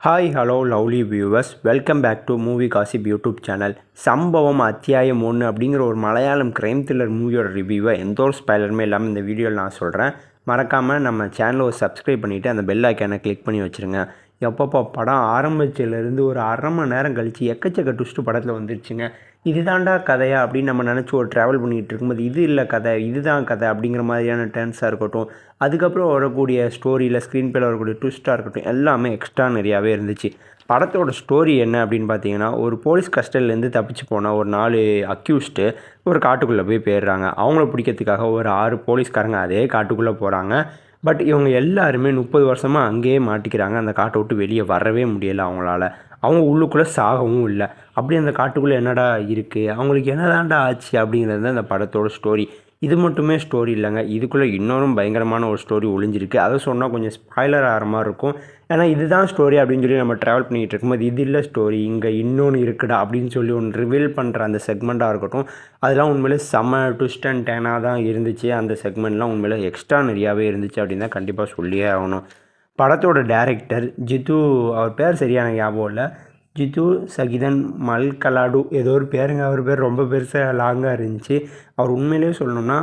Hi hello lovely viewers, welcome back to movie gossip YouTube channel. சம்பவம் அத்தியாயம் 1 அப்படிங்கிற ஒரு மலையாளம் கிரைம் த்ரில்லர் மூவியோட ரிவ்யூவை எந்த ஒரு ஸ்பாய்லருமே இல்லாமல் இந்த வீடியோவில் நான் சொல்கிறேன். மறக்காமல் நம்ம சேனலை ஒரு சப்ஸ்கிரைப் பண்ணிவிட்டு அந்த பெல் ஐக்கானை கிளிக் பண்ணி வச்சுருங்க. எப்பப்போ படம் ஆரம்பிச்சிலேருந்து ஒரு அரை மணி நேரம் கழித்து எக்கச்சக்க ட்விஸ்ட்டு படத்தில் வந்துருச்சுங்க. இதுதான்டா கதையா அப்படின்னு நம்ம நினச்சி ஒரு ட்ராவல் பண்ணிகிட்டு இருக்கும்போது இது இல்லை கதை, இதுதான் கதை அப்படிங்கிற மாதிரியான டேர்ன்ஸாக இருக்கட்டும், அதுக்கப்புறம் வரக்கூடிய ஸ்டோரியில் ஸ்க்ரீன் பிளேயில் வரக்கூடிய ட்விஸ்ட்டாக இருக்கட்டும், எல்லாமே எக்ஸ்ட்ரா நிறையாவே இருந்துச்சு. படத்தோட ஸ்டோரி என்ன அப்படின்னு பார்த்தீங்கன்னா, ஒரு போலீஸ் கஸ்டடியிலேருந்து தப்பிச்சு போன ஒரு 4 அக்யூஸ்டு ஒரு காட்டுக்குள்ளே போய் போயிடுறாங்க. அவங்கள பிடிக்கிறதுக்காக ஒரு 6 போலீஸ்காரங்க அதே காட்டுக்குள்ளே போகிறாங்க. பட் இவங்க எல்லாருமே 30 வருஷமாக அங்கேயே மாட்டிக்கிறாங்க. அந்த காட்டை விட்டு வெளியே வரவே முடியலை அவங்களால. அவங்க உள்ளுக்குள்ளே சாகவும் இல்லை. அப்படி அந்த காட்டுக்குள்ளே என்னடா இருக்குது, அவங்களுக்கு என்னதான்டா ஆச்சு அப்படிங்கிறது தான் அந்த படத்தோட ஸ்டோரி. இது மட்டுமே ஸ்டோரி இல்லைங்க, இதுக்குள்ளே இன்னொரு பயங்கரமான ஒரு ஸ்டோரி ஒளிஞ்சிருக்கு. அதை சொன்னால் கொஞ்சம் ஸ்பாய்லர் ஆகிற மாதிரி இருக்கும். ஏன்னா இதுதான் ஸ்டோரி அப்படின்னு சொல்லி நம்ம ட்ராவல் பண்ணிகிட்டு இருக்கும்போது இது இல்லை ஸ்டோரி, இங்கே இன்னொன்று இருக்குடா அப்படின்னு சொல்லி ஒன்று ரிவீல் பண்ணுற அந்த செக்மெண்ட்டாக இருக்கட்டும், அதெல்லாம் உண்மையிலே செம்ம ட்விஸ்ட் அண்ட் டேனாக தான் இருந்துச்சு. அந்த செக்மெண்ட்லாம் உண்மையிலே எக்ஸ்ட்ரா நிறையாவே இருந்துச்சு அப்படின்னு தான் கண்டிப்பாக சொல்லியே ஆகணும். படத்தோட டைரக்டர் ஜித்து, அவர் பேர் சரியான ஞாபகம் இல்லை, ஜித்து சகிதன் மல்கலாடு ஏதோ ஒரு பேருங்க. அவர் பேர் ரொம்ப பெருசாக லாங்காக இருந்துச்சு. அவர் உண்மையிலே சொல்லணும்னா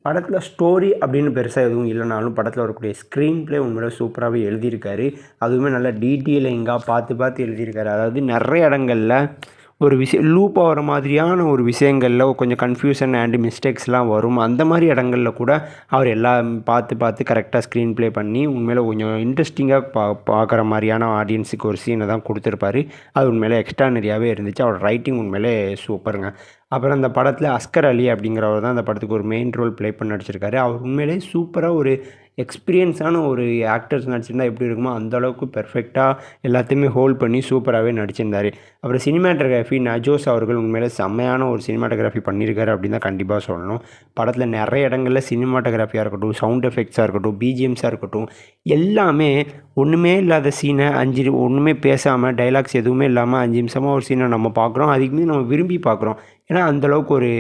படத்தில் ஸ்டோரி அப்படின்னு பெருசாக எதுவும் இல்லைனாலும் படத்தில் வரக்கூடிய ஸ்க்ரீன் ப்ளே உண்மையிலே சூப்பராகவே எழுதியிருக்காரு. அதுவுமே நல்லா டீட்டெயிலிங்காக பார்த்து எழுதியிருக்காரு. அதாவது நிறைய இடங்களில் ஒரு லூப் ஆகிற மாதிரியான ஒரு விஷயங்களில் கொஞ்சம் கன்ஃபியூஷன் அண்ட் மிஸ்டேக்ஸ்லாம் வரும். அந்த மாதிரி இடங்களில் கூட அவர் எல்லாம் பார்த்து கரெக்டாக ஸ்க்ரீன் ப்ளே பண்ணி உண்மையிலே கொஞ்சம் இன்ட்ரெஸ்டிங்காக பார்க்குற மாதிரியான ஆடியன்ஸுக்கு ஒரு சீனை தான் கொடுத்துருப்பாரு. அது உண்மையிலே எக்ஸ்ட்ரா நிறையாவே இருந்துச்சு. அவர் ரைட்டிங் உண்மையிலே சூப்பருங்க. அப்புறம் அந்த படத்தில் அஸ்கர் அலி அப்படிங்கிறவர் தான் அந்த படத்துக்கு ஒரு மெயின் ரோல் ப்ளே பண்ணி நடிச்சிருக்காரு. அவர் உண்மையிலே சூப்பராக ஒரு எக்ஸ்பீரியன்ஸான ஒரு ஆக்டர்ஸ் நடிச்சிருந்தா எப்படி இருக்குமோ அந்தளவுக்கு பெர்ஃபெக்டாக எல்லாத்தையுமே ஹோல்ட் பண்ணி சூப்பராகவே நடிச்சிருந்தார். அப்புறம் சினிமாட்டோகிராஃபி நஜோஸ் அவர்கள் உண்மையிலே செம்மையான ஒரு சினிமாட்டோகிராஃபி பண்ணியிருக்காரு அப்படின்னு தான் கண்டிப்பாக சொல்லணும். படத்தில் நிறைய இடங்களில் சினிமாட்டோகிராஃபியாக இருக்கட்டும், சவுண்ட் எஃபெக்ட்ஸாக இருக்கட்டும், பிஜிஎம்ஸாக இருக்கட்டும், எல்லாமே ஒன்றுமே இல்லாத சீனை ஒன்றுமே பேசாமல் டைலாக்ஸ் எதுவுமே இல்லாமல் 5 நிமிஷமாக ஒரு சீனை நம்ம பார்க்குறோம். அதுக்குமே நம்ம விரும்பி பார்க்குறோம். ஏன்னா அந்தளவுக்கு ஒரு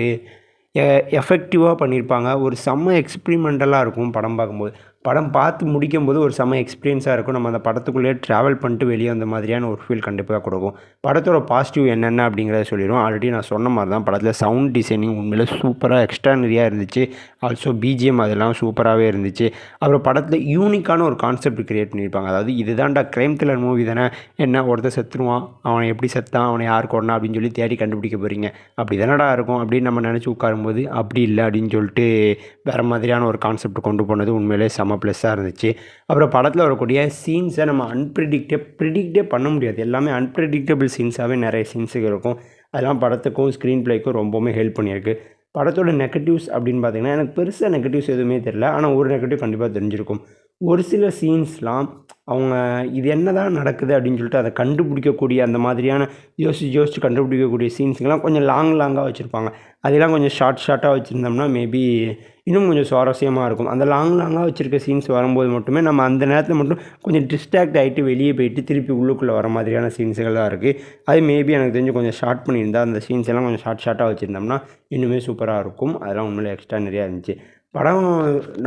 எஃபெக்டிவாக பண்ணியிருப்பாங்க. ஒரு செம்ம எக்ஸ்பிரிமெண்டலாக இருக்கும் படம் பார்க்கும்போது. படம் பார்த்து முடிக்கும்போது ஒரு செம்ம எக்ஸ்பீரியன்ஸாக இருக்கும். நம்ம அந்த படத்துக்குள்ளேயே ட்ராவல் பண்ணிட்டு வெளியே வந்த மாதிரியான ஒரு ஃபீல் கண்டிப்பாக கொடுக்கும். படத்தோட பாசிட்டிவ் என்னென்ன அப்படிங்கிறத சொல்லிடுவோம். ஆல்ரெடி நான் சொன்ன மாதிரி தான் படத்தில் சவுண்ட் டிசைனிங் உண்மையிலே சூப்பராக எக்ஸ்ட்ரா நிறையா இருந்துச்சு. ஆல்சோ பிஜிஎம் அதெல்லாம் சூப்பராகவே இருந்துச்சு. அப்புறம் படத்தில் யூனிக்கான ஒரு கான்செப்ட் க்ரியேட் பண்ணியிருப்பாங்க. அதாவது இதுதான்டா கிரைம் த்ரில்லர் மூவி தானே, என்ன ஒருத்தர் செத்துருவான், அவனை எப்படி செத்தான், அவனை யார் கொண்டா அப்படின்னு சொல்லி தேடி கண்டுபிடிக்க போகிறீங்க, அப்படி தானடா இருக்கும் அப்படின்னு நம்ம நினச்சி உட்காரும்போது அப்படி இல்லை அப்படின்னு சொல்லிட்டு வேறு மாதிரியான ஒரு கான்செப்ட் கொண்டு போனது உண்மையிலே செம்ம ப்ளஸ்ஸாக இருந்துச்சு. அப்புறம் படத்தில் வரக்கூடிய சீன்ஸை நம்ம ப்ரிடிக்டே பண்ண முடியாது. எல்லாமே அன்பிரடிக்டபிள் சீன்ஸாகவே நிறைய சீன்ஸுக்கு இருக்கும். அதெல்லாம் படத்துக்கும் ஸ்க்ரீன் ப்ளேக்கும் ரொம்பவுமே ஹெல்ப் பண்ணியிருக்கு. படத்தோட நெகட்டிவ்ஸ் அப்படின்னு பார்த்தீங்கன்னா எனக்கு பெருசாக நெகட்டிவ்ஸ் எதுவுமே தெரியல. ஆனால் ஒரு நெகட்டிவ் கண்டிப்பாக தெரிஞ்சிருக்கும். ஒரு சில சீன்ஸ்லாம் அவங்க இது என்ன தான் நடக்குது அப்படின்னு சொல்லிட்டு அதை கண்டுபிடிக்கக்கூடிய அந்த மாதிரியான யோசிச்சு கண்டுபிடிக்கக்கூடிய சீன்ஸுக்கெல்லாம் கொஞ்சம் லாங்காக வச்சுருப்பாங்க. அதெல்லாம் கொஞ்சம் ஷார்ட்டாக வச்சுருந்தோம்னா மேபி இன்னும் கொஞ்சம் சுவாரஸ்யமாக இருக்கும். அந்த லாங்காக வச்சுருக்க சீன்ஸ் வரும்போது மட்டுமே நம்ம அந்த நேரத்தில் மட்டும் கொஞ்சம் டிஸ்ட்ராக்ட் ஆகிட்டு வெளியே போயிட்டு திருப்பி உள்ளுக்குள்ளே வர மாதிரியான சீன்ஸுகள் தான் இருக்குது. அது மேபி எனக்கு தெரிஞ்சு கொஞ்சம் ஷார்ட் பண்ணியிருந்தால் அந்த சீன்ஸ் எல்லாம் கொஞ்சம் ஷார்ட்டாக வச்சுருந்தோம்னா இன்னுமே சூப்பராக இருக்கும். அதெல்லாம் உண்மையிலே எக்ஸ்ட்ரா நிறையா இருந்துச்சு. படம்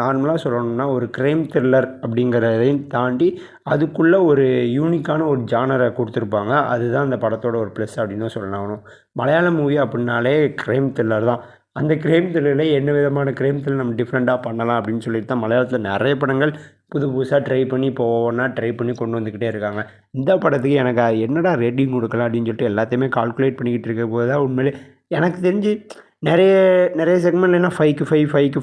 நார்மலாக சொல்லணும்னா ஒரு கிரைம் த்ரில்லர் அப்படிங்கிறதையும் தாண்டி அதுக்குள்ளே ஒரு யூனிக்கான ஒரு ஜானரை கொடுத்துருப்பாங்க. அதுதான் அந்த படத்தோட ஒரு ப்ளஸ் அப்படின்னு தான் சொல்லணும். மலையாளம் மூவி அப்படின்னாலே கிரைம் த்ரில்லர் தான். அந்த கிரைம் த்ரில்லரில் என்ன விதமான கிரைம் த்ரில்லர் நம்ம டிஃப்ரெண்ட்டாக பண்ணலாம் அப்படின்னு சொல்லிட்டு தான் மலையாளத்தில் நிறைய படங்கள் புதுசாக ட்ரை பண்ணி ஒவ்வொன்றா ட்ரை பண்ணி கொண்டு வந்துக்கிட்டே இருக்காங்க. இந்த படத்துக்கு எனக்கு என்னடா ரேட்டிங் கொடுக்கலாம் அப்படின்னு சொல்லிட்டு எல்லாத்தையுமே கால்குலேட் பண்ணிக்கிட்டு இருக்க போது தான் உண்மையிலே எனக்கு தெரிஞ்சு நிறைய செக்மெண்ட்லாம் 5க்கு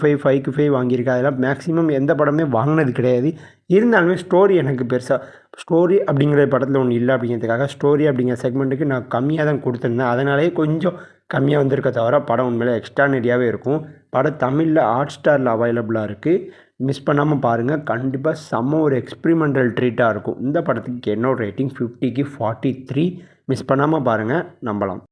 5 வாங்கியிருக்கு. அதெல்லாம் மேக்ஸிமம் எந்த படமே வாங்கினது கிடையாது. இருந்தாலுமே ஸ்டோரி எனக்கு பெருசாக ஸ்டோரி அப்படிங்கிற படத்தில் ஒன்று இல்லை அப்படிங்கிறதுக்காக ஸ்டோரி அப்படிங்கிற செக்மெண்ட்டுக்கு நான் கம்மியாக தான் கொடுத்துருந்தேன். அதனாலேயே கொஞ்சம் கம்மியாக வந்திருக்க தவிர படம் உண்மையிலே எக்ஸ்ட்ரா நிறையாவே இருக்கும். படம் தமிழில் ஹாட்ஸ்டாரில் அவைலபிளாக இருக்குது. மிஸ் பண்ணாமல் பாருங்கள். கண்டிப்பாக செம்ம ஒரு எக்ஸ்பிரிமெண்டல் ட்ரீட்டாக இருக்கும். இந்த படத்துக்கு என்னோட ரேட்டிங் 50க்கு 43. மிஸ் பண்ணாமல் பாருங்கள். நம்பலாம்.